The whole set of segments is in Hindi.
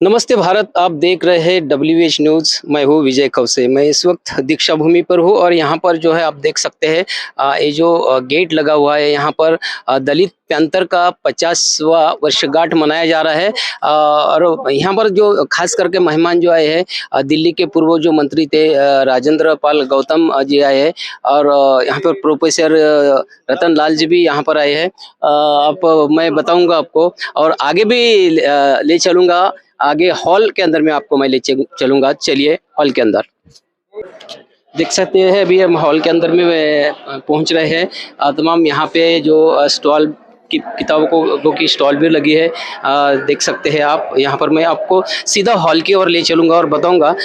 नमस्ते भारत, आप देख रहे हैं WH न्यूज़। मैं हूँ विजय खवसे। मैं इस वक्त दीक्षा भूमि पर हूँ और यहाँ पर जो है आप देख सकते हैं ये जो गेट लगा हुआ है यहाँ पर दलित पैंथर का 50वां वर्षगांठ मनाया जा रहा है। और यहाँ पर जो खास करके मेहमान जो आए हैं दिल्ली के पूर्व जो मंत्री थे राजेंद्र पाल गौतम जी आए हैं और यहाँ पर प्रोफेसर रतन लाल जी भी यहाँ पर आए हैं। आप मैं बताऊँगा आपको और आगे भी ले चलूँगा। आगे हॉल के अंदर में आपको मैं ले चलूंगा। चलिए हॉल के अंदर देख सकते हैं। अभी हम हॉल के अंदर में पहुंच रहे हैं। तमाम यहाँ पे जो स्टॉल की किताबों की स्टॉल भी लगी है, देख सकते हैं आप। यहाँ पर मैं आपको सीधा हॉल की ओर ले चलूँगा और बताऊँगा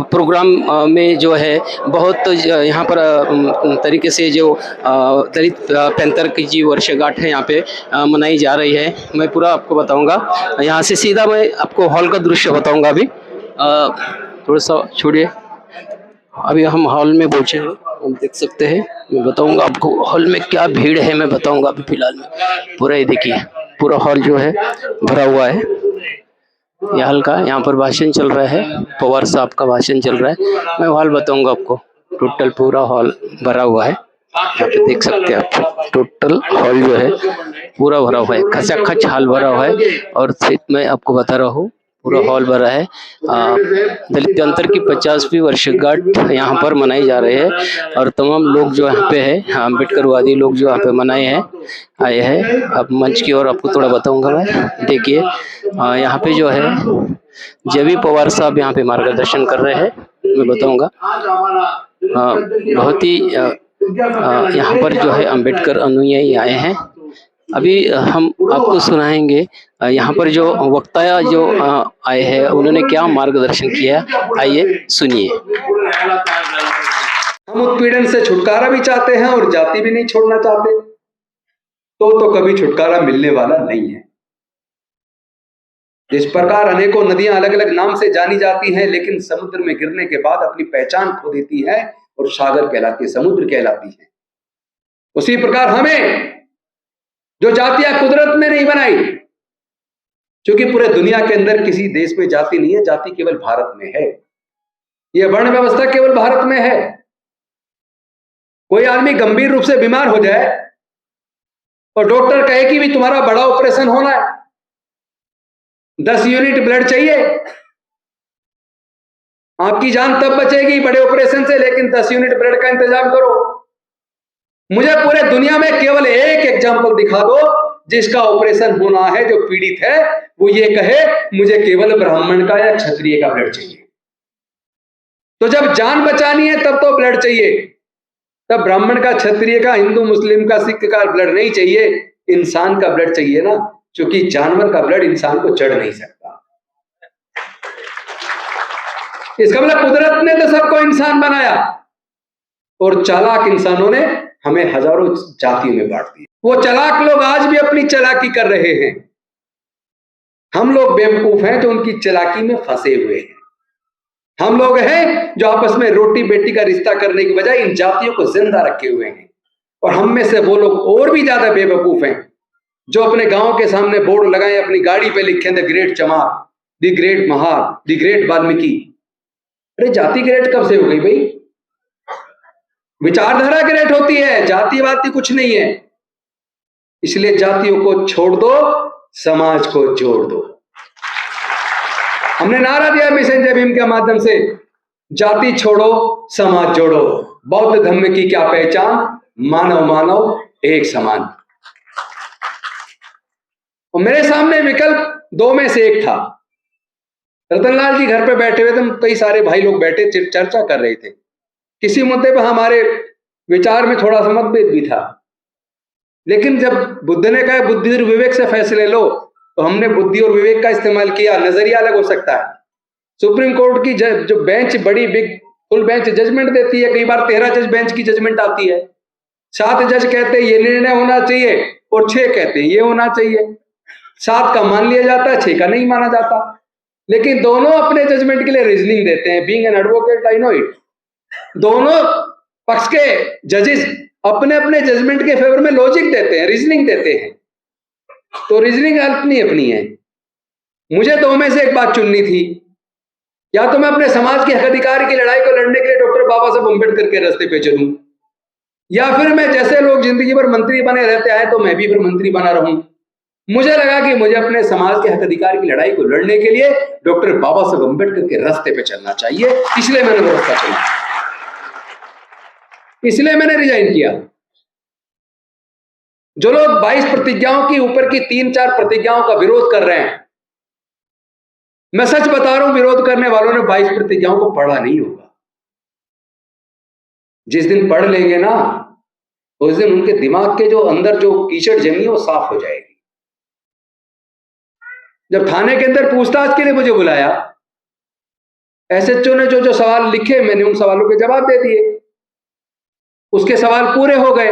प्रोग्राम में जो है बहुत यहाँ पर तरीके से जो दलित पैंथर की जी वर्षगांठ है यहाँ पे मनाई जा रही है। मैं पूरा आपको बताऊँगा। यहाँ से सीधा मैं आपको हॉल का दृश्य बताऊँगा। अभी थोड़ा सा छोड़िए। अभी हम हॉल में पहुंचे हैं, हम देख सकते हैं। मैं बताऊंगा आपको हॉल में क्या भीड़ है, मैं बताऊंगा अभी फिलहाल में। पूरा ये देखिए, पूरा हॉल जो है भरा हुआ है। ये हॉल का यहाँ पर भाषण चल रहा है, पवार साहब का भाषण चल रहा है। मैं हॉल बताऊंगा आपको। टोटल पूरा हॉल भरा हुआ है। यहाँ पे देख सकते हैं आप, टोटल हॉल जो है पूरा भरा हुआ है, खचाखच हॉल भरा हुआ है। और फिर मैं आपको बता रहा हूँ पूरा हॉल भरा है। दलित पैंथर की 50वीं वर्षगांठ यहाँ पर मनाई जा रही है और तमाम लोग जो यहाँ पे है, अम्बेडकरवादी लोग जो यहाँ पे मनाए हैं आए हैं। अब मंच की ओर आपको थोड़ा बताऊंगा मैं। देखिए यहाँ पे जो है जेवी पवार साहब यहाँ पे मार्गदर्शन कर रहे हैं, मैं बताऊंगा। बहुत ही यहाँ पर जो है अम्बेडकर अनुयायी आए हैं। अभी हम आपको सुनाएंगे यहाँ पर जो वक्ता जो आए हैं उन्होंने क्या मार्गदर्शन किया। आइए सुनिए। हम उत्पीड़न से छुटकारा भी चाहते हैं और जाति भी नहीं छोड़ना चाहते, तो कभी छुटकारा मिलने वाला नहीं है। जिस प्रकार अनेकों नदियां अलग अलग नाम से जानी जाती हैं, लेकिन समुद्र में गिरने के बाद अपनी पहचान खो देती है और सागर कहलाती है, समुद्र कहलाती है, उसी प्रकार हमें जो जातियां कुदरत ने नहीं बनाई, क्योंकि पूरे दुनिया के अंदर किसी देश में जाति नहीं है, जाति केवल भारत में है। यह वर्ण व्यवस्था केवल भारत में है। कोई आदमी गंभीर रूप से बीमार हो जाए और डॉक्टर कहे कि भी तुम्हारा बड़ा ऑपरेशन होना है, 10 यूनिट ब्लड चाहिए, आपकी जान तब बचेगी बड़े ऑपरेशन से, लेकिन 10 यूनिट ब्लड का इंतजाम करो। मुझे पूरे दुनिया में केवल एक एग्जाम्पल दिखा दो जिसका ऑपरेशन होना है, जो पीड़ित है वो ये कहे मुझे केवल ब्राह्मण का या क्षत्रिय का ब्लड चाहिए। तो जब जान बचानी है तब तो ब्लड चाहिए, तब ब्राह्मण का, क्षत्रिय का, हिंदू मुस्लिम का, सिख का ब्लड नहीं चाहिए, इंसान का ब्लड चाहिए ना, क्योंकि जानवर का ब्लड इंसान को चढ़ नहीं सकता। इसका मतलब कुदरत ने तो सबको इंसान बनाया और चालाक इंसानों ने हमें हजारों जातियों में बांट दिया। वो चालाक लोग आज भी अपनी चालाकी कर रहे हैं। हम लोग बेवकूफ हैं जो उनकी चालाकी में फंसे हुए हैं। हम लोग हैं जो आपस में रोटी बेटी का रिश्ता करने की बजाय इन जातियों को जिंदा रखे हुए हैं। और हम में से वो लोग और भी ज्यादा बेवकूफ हैं जो अपने गांव के सामने बोर्ड लगाए, अपनी गाड़ी पे लिखे द ग्रेट चमार, the great Mahar, the great Valmiki. अरे जाति ग्रेट कब से हो गई भाई? विचारधारा ग्रेट होती है, जातिवादी कुछ नहीं है। इसलिए जातियों को छोड़ दो, समाज को जोड़ दो। हमने नारा दिया मिशन जय भीम के माध्यम से, जाति छोड़ो समाज जोड़ो, बौद्ध धर्म की क्या पहचान, मानव मानव एक समान। और मेरे सामने विकल्प दो में से एक था। रतनलाल जी घर पे बैठे हुए थे, कई सारे भाई लोग बैठे चर्चा कर रहे थे। किसी मुद्दे पर हमारे विचार में थोड़ा सा मतभेद भी था, लेकिन जब बुद्ध ने कहा बुद्धि और विवेक से फैसले लो, तो हमने बुद्धि और विवेक का इस्तेमाल किया। नजरिया अलग हो सकता है। सुप्रीम कोर्ट की जो बेंच, बड़ी बिग फुल बेंच जजमेंट देती है, कई बार 13 जज बेंच की जजमेंट आती है। 7 जज कहते हैं ये निर्णय होना चाहिए और 6 कहते हैं ये होना चाहिए। 7 का मान लिया जाता है, 6 का नहीं माना जाता। लेकिन दोनों अपने जजमेंट के लिए रीजनिंग देते हैं। Being an advocate I know it. दोनों पक्ष के जजेस अपने अपने जजमेंट के फेवर में लॉजिक देते हैं, रीजनिंग देते हैं। तो रीजनिंग अपनी अपनी है। मुझे दो में से एक बात चुननी थी, या तो मैं अपने समाज के हक अधिकार की लड़ाई को लड़ने के लिए डॉक्टर बाबा साहब अम्बेडकर के रास्ते पे चलूं, या फिर मैं जैसे लोग जिंदगी भर मंत्री बने रहते आए तो मैं भी फिर मंत्री बना रहूं। मुझे लगा कि मुझे अपने समाज के हक अधिकार की लड़ाई को लड़ने के लिए डॉक्टर बाबा साहब अम्बेडकर के रास्ते पे चलना चाहिए, इसलिए मैंने वो रास्ता चुना, इसलिए मैंने रिजाइन किया। जो लोग 22 प्रतिज्ञाओं की ऊपर की 3-4 प्रतिज्ञाओं का विरोध कर रहे हैं, मैं सच बता रहा हूं, विरोध करने वालों ने 22 प्रतिज्ञाओं को पढ़ा नहीं होगा। जिस दिन पढ़ लेंगे ना, उस दिन उनके दिमाग के जो अंदर जो कीचड़ जमी है वो साफ हो जाएगी। जब थाने के अंदर पूछताछ के लिए मुझे बुलाया, एसएचओ ने जो जो सवाल लिखे, मैंने उन सवालों के जवाब दे दिए। उसके सवाल पूरे हो गए।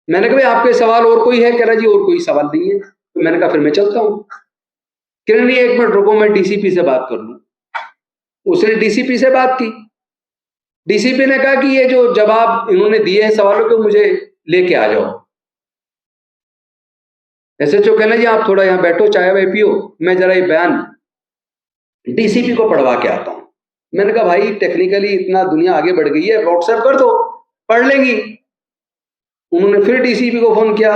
मैंने कहा भाई आपके सवाल और कोई है? कह रहा जी और कोई सवाल नहीं है। तो मैंने कहा फिर मैं चलता हूं। कह रहा नहीं, 1 मिनट रुको, मैं डीसीपी से बात कर लूं। उसने डीसीपी से बात की। डीसीपी ने कहा कि ये जो जवाब इन्होंने दिए हैं सवालों के, मुझे लेके आ जाओ। एसएचओ कहना जी आप थोड़ा यहां बैठो, चाय वाय पियो, मैं जरा ये बयान डीसीपी को पढ़वा के आता हूं। मैंने कहा भाई टेक्निकली इतना दुनिया आगे बढ़ गई है, व्हाट्सएप कर दो, पढ़ लेंगी। उन्होंने फिर डीसीपी को फोन किया,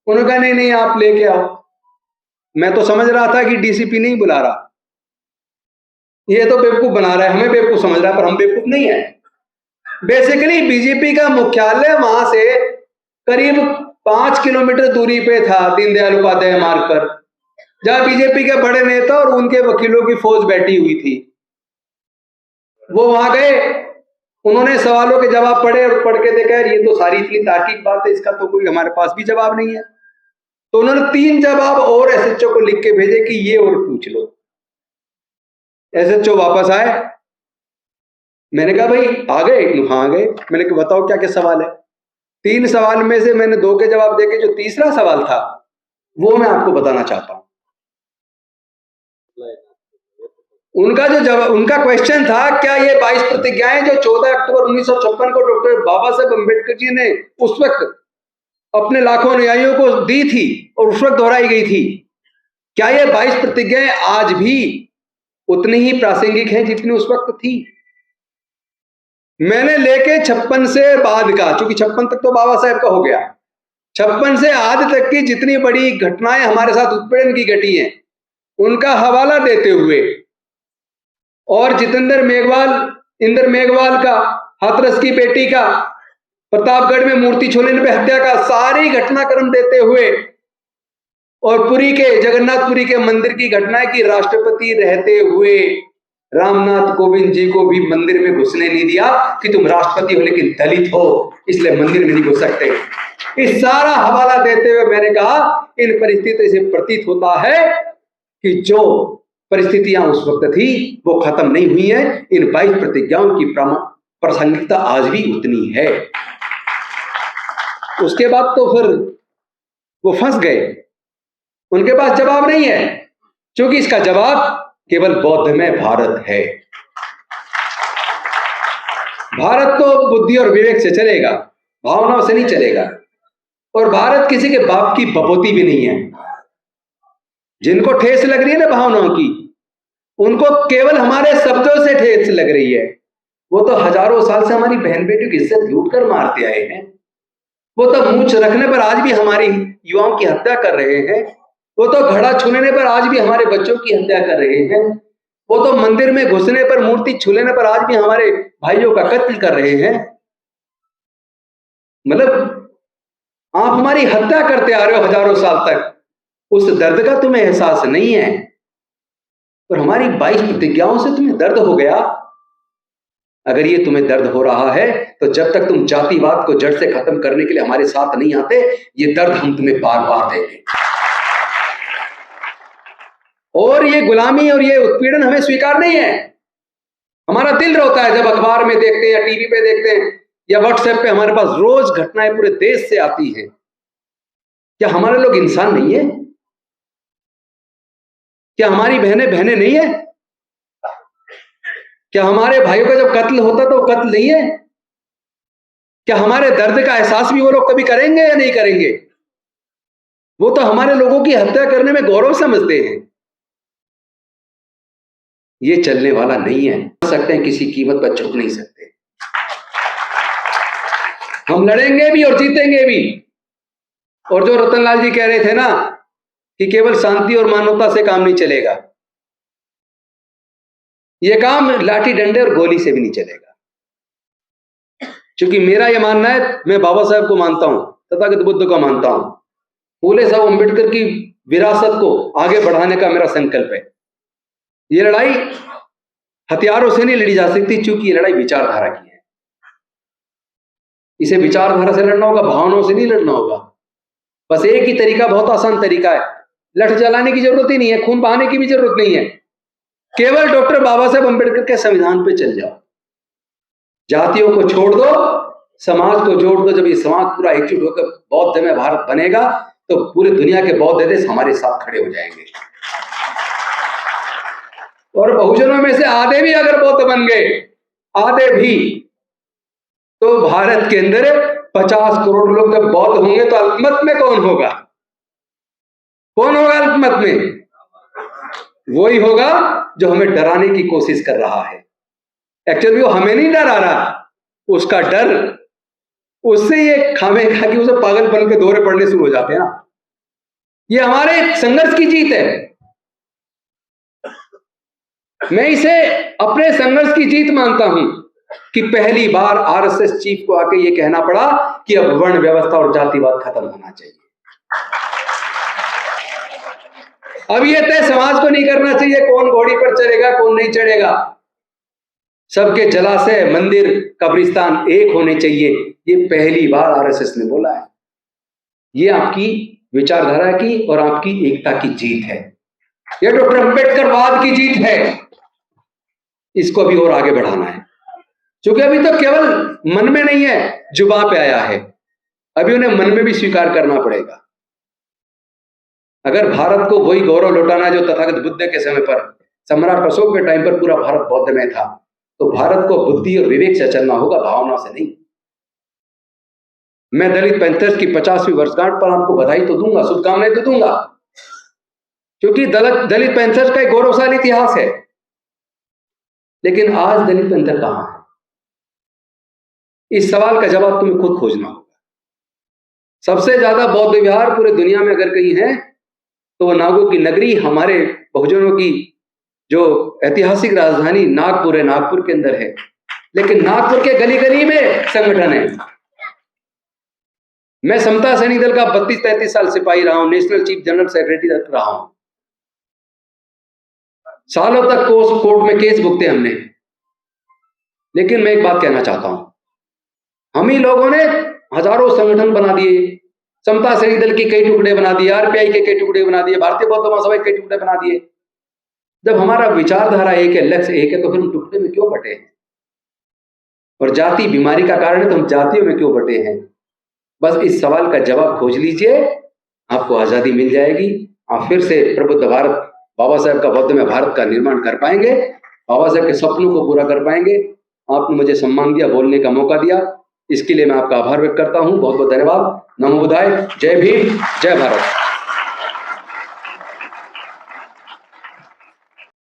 उन्होंने कहा नहीं नहीं आप लेके आओ। मैं तो समझ रहा था कि डीसीपी नहीं बुला रहा, ये तो बेवकूफ बना रहा है, हमें बेवकूफ समझ रहा है, पर हम बेवकूफ नहीं है। बेसिकली बीजेपी का मुख्यालय वहां से करीब 5 किलोमीटर दूरी पे था, दीनदयाल उपाध्याय मार्ग पर, जहां बीजेपी के बड़े नेता और उनके वकीलों की फौज बैठी हुई थी। वो वहां गए, उन्होंने सवालों के जवाब पढ़े और पढ़ के देखा ये तो सारी इतनी तार्किक बात है, इसका तो कोई हमारे पास भी जवाब नहीं है। तो उन्होंने 3 जवाब और एसएचओ को लिख के भेजे कि ये और पूछ लो। एसएचओ वापस आए, मैंने कहा भाई आ गए? हाँ आ गए। मैंने कहा बताओ क्या क्या सवाल है? 3 सवाल में से मैंने 2 के जवाब देके जो तीसरा सवाल था वो मैं आपको बताना चाहता हूं। उनका जो जवाब, उनका क्वेश्चन था, क्या ये 22 प्रतिज्ञाएं जो 14 अक्टूबर 1956 को डॉक्टर बाबा साहब अम्बेडकर जी ने उस वक्त अपने लाखों अनुयायियों को दी थी और उस वक्त दोहराई गई थी, क्या ये 22 प्रतिज्ञाएं आज भी उतनी ही प्रासंगिक हैं जितनी उस वक्त थी? मैंने लेके 56 से बाद का, क्योंकि 56 तक तो बाबा साहब का हो गया, 56 से आज तक की जितनी बड़ी घटनाएं हमारे साथ उत्पीड़न की घटी हैं उनका हवाला देते हुए, और जितेंद्र मेघवाल, इंद्र मेघवाल का, हाथरस की बेटी का, प्रतापगढ़ में मूर्ति छोड़ने पे हत्या का सारी घटनाक्रम देते हुए, और पुरी के, जगन्नाथपुरी के मंदिर की घटना की राष्ट्रपति रहते हुए रामनाथ कोविंद जी को भी मंदिर में घुसने नहीं दिया कि तुम राष्ट्रपति हो लेकिन दलित हो इसलिए मंदिर में नहीं घुस सकते। इस सारा हवाला देते हुए मैंने कहा इन परिस्थितियों से प्रतीत होता है कि जो परिस्थितियां उस वक्त थी वो खत्म नहीं हुई है। इन 22 प्रतिज्ञाओं की प्रासंगिकता आज भी उतनी है। उसके बाद तो फिर वो फंस गए, उनके पास जवाब नहीं है, क्योंकि इसका जवाब केवल बौद्ध में भारत है। भारत तो बुद्धि और विवेक से चलेगा, भावनाओं से नहीं चलेगा, और भारत किसी के बाप की बपोती भी नहीं है। जिनको ठेस लग रही है ना भावनाओं की, उनको केवल हमारे शब्दों से ठेस लग रही है। वो तो हजारों साल से हमारी बहन बेटियों की इज्जत लूट कर मारते आए हैं। वो तो मूंछ रखने पर आज भी हमारी युवाओं की हत्या कर रहे हैं। वो तो घड़ा छूने पर आज भी हमारे बच्चों की हत्या कर रहे हैं। वो तो मंदिर में घुसने पर, मूर्ति छूने पर आज भी हमारे भाइयों का कत्ल कर रहे हैं। मतलब आप हमारी हत्या करते आ रहे हो हजारों साल तक, उस दर्द का तुम्हें एहसास नहीं है, और हमारी 22 प्रतिज्ञाओं से तुम्हें दर्द हो गया। अगर ये तुम्हें दर्द हो रहा है तो जब तक तुम जातिवाद को जड़ से खत्म करने के लिए हमारे साथ नहीं आते, ये दर्द हम तुम्हें बार बार देंगे। और ये गुलामी और ये उत्पीड़न हमें स्वीकार नहीं है। हमारा दिल रोता है जब अखबार में देखते हैं या टीवी पे देखते हैं या व्हाट्सएप पे हमारे पास रोज घटनाएं पूरे देश से आती हैं। क्या हमारे लोग इंसान नहीं है? क्या हमारी बहनें बहनें नहीं है? क्या हमारे भाइयों का जब कत्ल होता तो कत्ल नहीं है? क्या हमारे दर्द का एहसास भी वो लोग कभी करेंगे या नहीं करेंगे? वो तो हमारे लोगों की हत्या करने में गौरव समझते हैं। ये चलने वाला नहीं है। सकते हैं, किसी कीमत पर झुक नहीं सकते। हम लड़ेंगे भी और जीतेंगे भी। और जो रतनलाल जी कह रहे थे ना कि केवल शांति और मानवता से काम नहीं चलेगा, ये काम लाठी डंडे और गोली से भी नहीं चलेगा। क्योंकि मेरा यह मानना है, मैं बाबा साहब को मानता हूं, तथागत बुद्ध को मानता हूं, फूले साहब अम्बेडकर की विरासत को आगे बढ़ाने का मेरा संकल्प है। ये लड़ाई हथियारों से नहीं लड़ी जा सकती, क्योंकि ये लड़ाई विचारधारा की है। इसे विचारधारा से लड़ना होगा, भावनाओं से नहीं लड़ना होगा। बस एक ही तरीका, बहुत आसान तरीका है, लठ जलाने की जरूरत ही नहीं है, खून बहाने की भी जरूरत नहीं है। केवल डॉक्टर बाबा साहब अम्बेडकर के संविधान पे चल जाओ, जातियों को छोड़ दो, समाज को जोड़ दो। जब ये समाज पूरा एकजुट होकर बौद्ध में भारत बनेगा, तो पूरी दुनिया के बौद्ध देश हमारे साथ खड़े हो जाएंगे। और बहुजनों में से आधे भी अगर बौद्ध बन गए, आधे भी, तो भारत के अंदर 50 करोड़ लोग जब बौद्ध होंगे, तो अल्पमत में कौन होगा? कौन होगा अल्पमत में? वही होगा जो हमें डराने की कोशिश कर रहा है। एक्चुअली वो हमें नहीं डरा रहा, उसका डर, उससे ये खामेखा कि उसे पागलपन के दौरे पड़ने शुरू हो जाते हैं ना। ये हमारे संघर्ष की जीत है। मैं इसे अपने संघर्ष की जीत मानता हूं कि पहली बार आरएसएस चीफ को आके ये कहना पड़ा कि अब वर्ण व्यवस्था और जातिवाद खत्म होना चाहिए। अब ये तय समाज को नहीं करना चाहिए कौन घोड़ी पर चढ़ेगा, कौन नहीं चढ़ेगा। सबके जलाशय, मंदिर, कब्रिस्तान एक होने चाहिए। ये पहली बार आरएसएस ने बोला है। ये आपकी विचारधारा की और आपकी एकता की जीत है। ये डॉक्टर अम्बेडकरवाद की जीत है। इसको अभी और आगे बढ़ाना है, क्योंकि अभी तो केवल मन में नहीं है, जुबान पे आया है। अभी उन्हें मन में भी स्वीकार करना पड़ेगा। अगर भारत को वही गौरव लौटाना जो तथागत बुद्ध के समय पर, सम्राट अशोक के टाइम पर पूरा भारत बौद्ध में था, तो भारत को बुद्धि और विवेक से चलना होगा, भावना से नहीं। मैं दलित पैंथर्स की 50वीं वर्षगांठ पर आपको बधाई तो दूंगा, शुभकामनाएं तो दूंगा, क्योंकि दलित पैंथर्स का एक गौरवशाली इतिहास है। लेकिन आज दलित पैंथर कहां है? इस सवाल का जवाब तुम्हें खुद खोजना होगा। सबसे ज्यादा बौद्ध विहार पूरे दुनिया में अगर कहीं है, तो वो नागों की नगरी, हमारे बहुजनों की जो ऐतिहासिक राजधानी नागपुर है, नागपुर के अंदर है। लेकिन नागपुर के गली गली में संगठन है। मैं समता सैनिक दल का 32-33 साल सिपाही रहा हूं, नेशनल चीफ जनरल सेक्रेटरी रहा हूं। सालों तक कोर्ट में केस भुगते हमने। लेकिन मैं एक बात कहना चाहता हूं, हम ही लोगों ने हजारों संगठन बना दिए, समता सैनिक दल के कई टुकड़े बना दिए, आरपीआई के कई टुकड़े बना दिए, भारतीय बौद्ध महासभा के कई टुकड़े बना दिए। जब हमारा विचारधारा एक है, लक्ष्य एक है, तो फिर हम टुकड़े में क्यों बटे हैं? और जाति बीमारी का कारण है, तो हम जातियों में क्यों बटे हैं? बस इस सवाल का जवाब खोज लीजिए, आपको आजादी मिल जाएगी। आप फिर से प्रबुद्ध भारत, बाबा साहब का बौद्ध में भारत का निर्माण कर पाएंगे, बाबा साहब के सपनों को पूरा कर पाएंगे। आपने मुझे सम्मान दिया, बोलने का मौका दिया, इसके लिए मैं आपका आभार व्यक्त करता हूं। बहुत बहुत धन्यवाद। नमो बुद्धाय। जय भीम, जय भारत।